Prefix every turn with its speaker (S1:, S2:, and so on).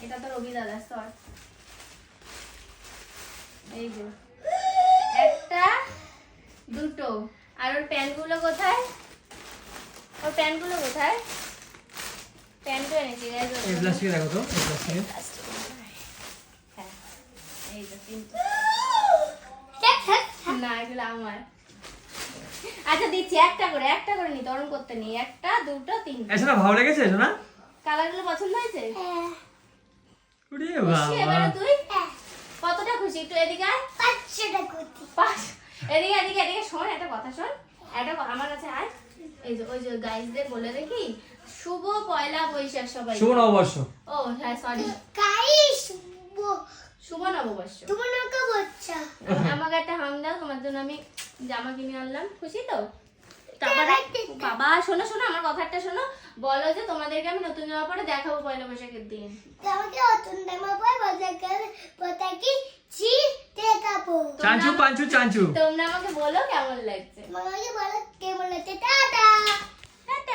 S1: এটা তো রবি দাদা সর। এই যে একটা দুটো। আর ওর প্যান্টগুলো কোথায়? ওর প্যান্টগুলো কোথায়? প্যান্টও এনেছি গাইস।
S2: এই প্লাস্টিকে দেখো তো, এই প্লাস্টিকে।
S1: হ্যাঁ এই যে তিনটে। না এগুলো আমার। আচ্ছা দিচ্ছি একটা করে নি, তরণ করতে নি। একটা দুটো তিনটে।
S2: এসো না, ভালো লেগেছে এসো না?
S1: কালারগুলো পছন্দ হয়েছে?
S2: ওরে
S1: খুশি
S2: বাবা,
S1: এবারে তুই? কতটা খুশি? একটু এদিকে আয়। 500 টাকা খুশি। এদিকে এদিকে এদিকে শোন, একটা কথা শোন। আমার কাছে আয়। এই যে ওই যে গাইসদের বলে দেখি শুভ পয়লা বৈশাখ সবাই।
S2: শুভ নববর্ষ।
S1: ও হ্যাঁ সরি
S3: গাইস
S1: শুভ নববর্ষ।
S3: তুমি নাকা বাচ্চা
S1: আমাকে একটা হাম দাও, তোমার জন্য আমি জামা কিনে আনলাম। খুশি তো? তারপরে বাবা শোনো শোনো আমার কথাটা শোনো। বলো যে তোমাদেরকে আমি নতুন জামা পরে দেখাবো পয়লা বৈশাখের দিন।
S3: আমাকে অতন জামা পরে বাজার পতাকি জি দেখাবো।
S2: চাঞ্চু পাঞ্চু চাঞ্চু।
S1: তোমরা আমাকে বলো কেমন লাগছে।
S3: আমাকে বলো